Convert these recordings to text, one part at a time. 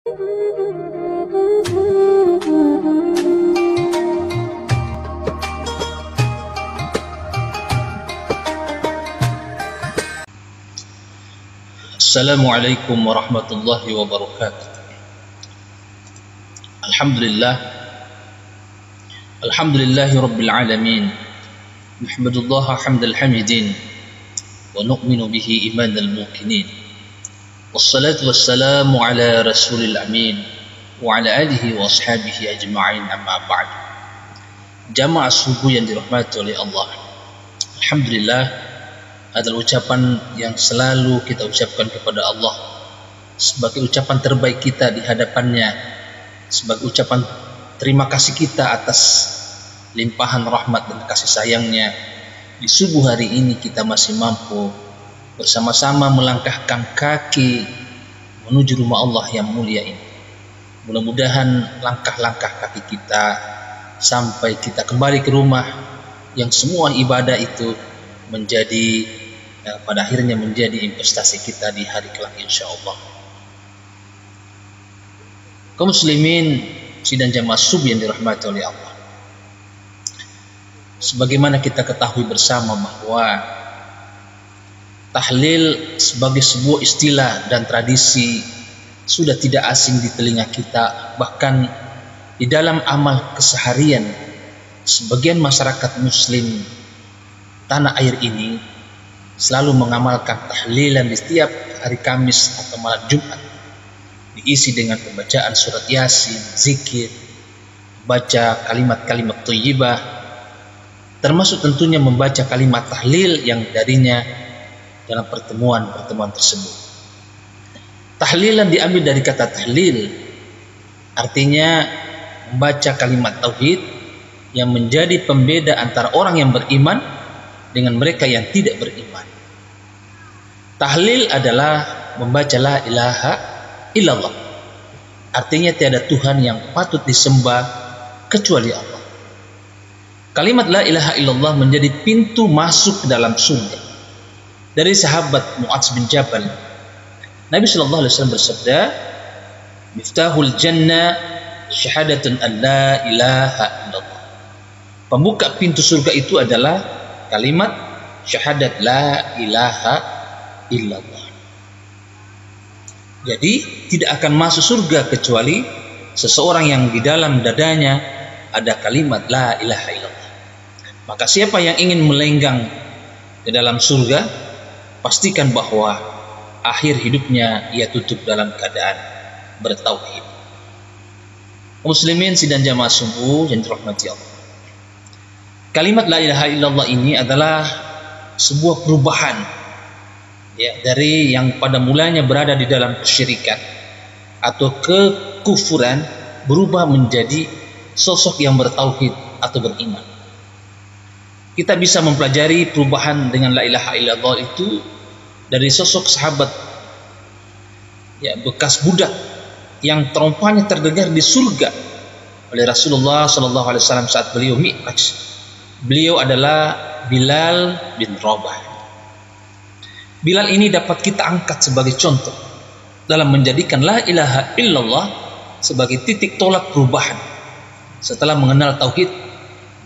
Assalamualaikum warahmatullahi wabarakatuh. Alhamdulillahi rabbil alamin. Nahmadullaha hamdal hamidin wa nu'minu bihi imanal muqinin. Wassalatu wassalamu ala rasulil amin wa ala alihi wa ashabihi ajma'in, amma ba'd. Jamaah subuh yang dirahmati oleh Allah, alhamdulillah adalah ucapan yang selalu kita ucapkan kepada Allah sebagai ucapan terbaik kita di hadapannya, sebagai ucapan terima kasih kita atas limpahan rahmat dan kasih sayangnya. Di subuh hari ini kita masih mampu bersama-sama melangkahkan kaki menuju rumah Allah yang mulia ini. Mudah-mudahan langkah-langkah kaki kita sampai kita kembali ke rumah yang semua ibadah itu menjadi pada akhirnya menjadi investasi kita di hari kelak insyaallah. Kaum muslimin sidang jamaah subuh yang dirahmati oleh Allah, sebagaimana kita ketahui bersama bahwa tahlil sebagai sebuah istilah dan tradisi sudah tidak asing di telinga kita. Bahkan di dalam amal keseharian sebagian masyarakat muslim tanah air ini selalu mengamalkan tahlilan di setiap hari Kamis atau malam Jumat, diisi dengan pembacaan surat Yasin, zikir, baca kalimat-kalimat thayyibah, termasuk tentunya membaca kalimat tahlil yang darinya dalam pertemuan-pertemuan tersebut. Tahlilan diambil dari kata tahlil, artinya membaca kalimat tauhid yang menjadi pembeda antara orang yang beriman dengan mereka yang tidak beriman. Tahlil adalah membaca la ilaha illallah, artinya tiada Tuhan yang patut disembah kecuali Allah. Kalimat la ilaha illallah menjadi pintu masuk ke dalam surga. Dari sahabat Mu'adz bin Jabal, Nabi sallallahu alaihi wasallam bersabda, "Miftahul jannah syahadatun an la ilaha illallah." Pembuka pintu surga itu adalah kalimat syahadat la ilaha illallah. Jadi tidak akan masuk surga kecuali seseorang yang di dalam dadanya ada kalimat la ilaha illallah. Maka siapa yang ingin melenggang ke dalam surga, pastikan bahwa akhir hidupnya ia tutup dalam keadaan bertauhid. Muslimin sidang jamaah subuh yang dirahmati Allah, kalimat la ilaha illallah ini adalah sebuah perubahan dari yang pada mulanya berada di dalam kesyirikan atau kekufuran, berubah menjadi sosok yang bertauhid atau beriman. Kita bisa mempelajari perubahan dengan la ilaha illallah itu dari sosok sahabat bekas budak yang terompahnya terdengar di surga oleh Rasulullah SAW saat beliau mi'raj. Beliau adalah Bilal bin Rabah. Bilal ini dapat kita angkat sebagai contoh dalam menjadikan la ilaha illallah sebagai titik tolak perubahan. Setelah mengenal tauhid,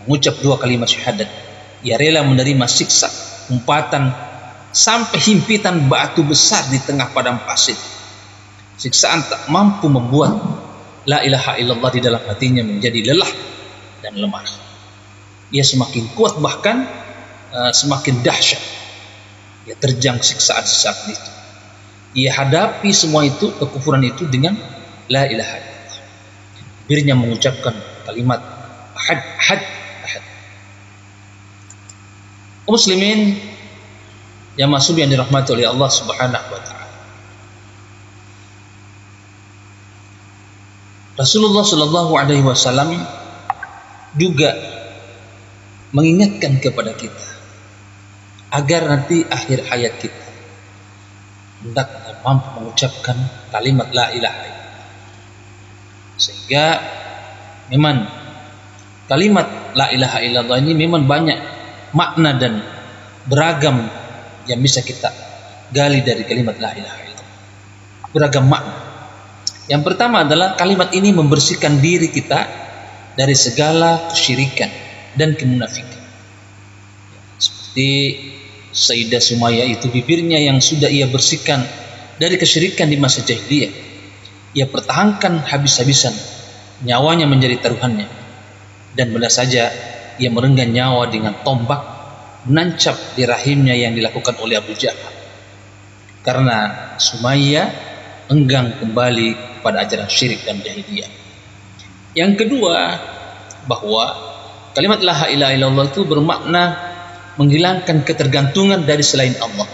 mengucap dua kalimat syahadat, ia rela menerima siksa, umpatan, sampai himpitan batu besar di tengah padang pasir. Siksaan tak mampu membuat la ilaha illallah di dalam hatinya menjadi lelah dan lemah. Ia semakin kuat, bahkan semakin dahsyat. Ia terjang siksaan saat itu. Ia hadapi semua itu, kekufuran itu, dengan la ilaha illallah. Bibirnya mengucapkan kalimat ahad, ahad, ahad. Muslimin yang masuk yang dirahmati oleh Allah Subhanahu wa taala, Rasulullah sallallahu alaihi wasallam juga mengingatkan kepada kita agar nanti akhir hayat kita hendaknya mampu mengucapkan kalimat la ilaha illallah. Sehingga memang kalimat la ilaha illallah ini memang banyak makna dan beragam yang bisa kita gali dari kalimat la ilaha illallah. Beragam makna. Yang pertama adalah kalimat ini membersihkan diri kita dari segala kesyirikan dan kemunafikan. Seperti Sayyidah Sumayyah itu, bibirnya yang sudah ia bersihkan dari kesyirikan di masa jahiliyah, ia pertahankan habis-habisan, nyawanya menjadi taruhannya, dan benar saja ia merenggan nyawa dengan tombak menancap di rahimnya yang dilakukan oleh Abu Jahal, karena Sumayyah enggan kembali pada ajaran syirik dan jahiliyah. Yang kedua, bahwa kalimat la ilaha illallah itu bermakna menghilangkan ketergantungan dari selain Allah.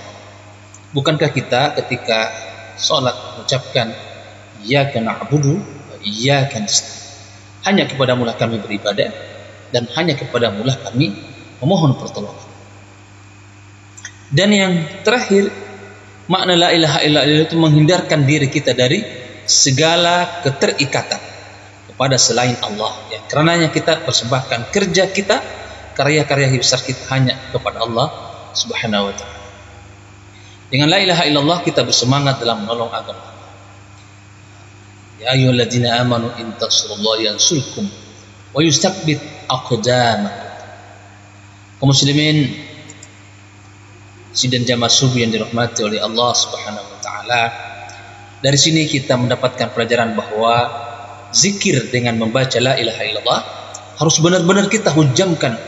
Bukankah kita ketika sholat mengucapkan iyyaka na'budu wa iyyaka nasta'in, hanya kepadamu lah kami beribadah dan hanya kepadamu lah kami memohon pertolongan. Dan yang terakhir, makna la ilaha illallah itu menghindarkan diri kita dari segala keterikatan kepada selain Allah, ya, karenanya kita persembahkan kerja kita, karya-karya besar kita hanya kepada Allah Subhanahu wa ta'ala. Dengan la ilaha illallah kita bersemangat dalam menolong agama. Ya ayyuhalladzina amanu in tansurullaha yansurkum wa yustabbit aqdamakum. Kaum muslimin sidang jamaah subuh yang dirahmati oleh Allah Subhanahu wa ta'ala, dari sini kita mendapatkan pelajaran bahwa zikir dengan membaca la ilaha illallah harus benar-benar kita hujamkan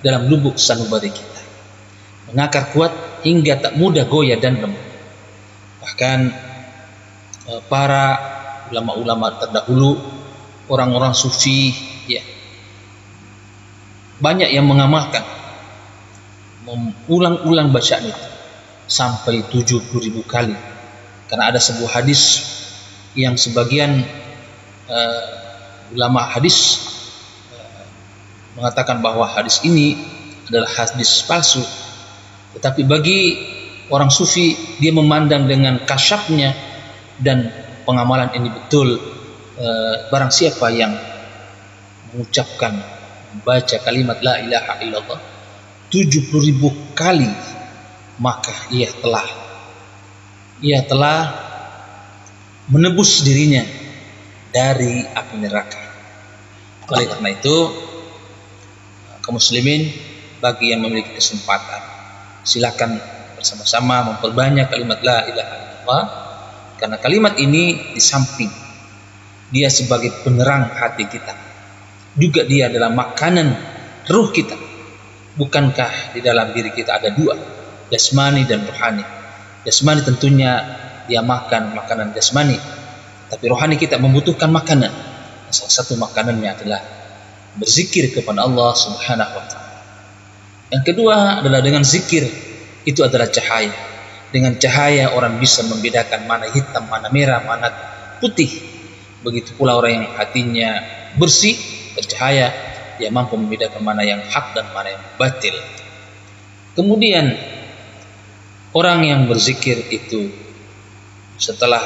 dalam lubuk sanubari kita, mengakar kuat hingga tak mudah goyah dan lemah. Bahkan para ulama-ulama terdahulu, orang-orang sufi, ya, banyak yang mengamalkan mengulang-ulang bacaan itu sampai 70.000 kali, karena ada sebuah hadis yang sebagian ulama hadis mengatakan bahwa hadis ini adalah hadis palsu, tetapi bagi orang sufi dia memandang dengan kasyafnya dan pengamalan ini betul. Barang siapa yang mengucapkan, membaca kalimat la ilaha illallah 70.000 kali, maka ia telah menebus dirinya dari api neraka. Oleh karena itu, kaum muslimin, bagi yang memiliki kesempatan, silakan bersama-sama memperbanyak kalimat la ilaha illallah, karena kalimat ini di samping dia sebagai penerang hati kita, juga dia adalah makanan ruh kita. Bukankah di dalam diri kita ada dua, jasmani dan rohani? Jasmani tentunya dia makan makanan jasmani, tapi rohani kita membutuhkan makanan. Salah satu makanannya adalah berzikir kepada Allah Subhanahu wa ta'ala. Yang kedua adalah dengan zikir itu adalah cahaya. Dengan cahaya orang bisa membedakan mana hitam, mana merah, mana putih. Begitu pula orang yang hatinya bersih, bercahaya, dia mampu membedakan mana yang hak dan mana yang batil. Kemudian orang yang berzikir itu setelah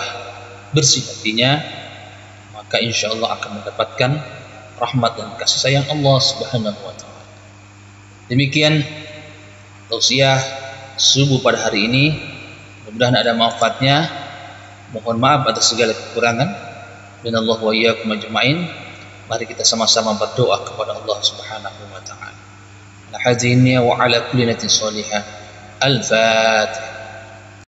bersih hatinya, maka insya Allah akan mendapatkan rahmat dan kasih sayang Allah Subhanahu wa ta'ala. Demikian tausiah subuh pada hari ini, mudah-mudahan ada manfaatnya. Mohon maaf atas segala kekurangan. Minallah wa iyyakum ajma'in. Mari kita sama-sama berdoa kepada Allah Subhanahu wa ta'ala. Ala hadziniyya wa ala kulli niyatin shalihah. Al-Fatihah.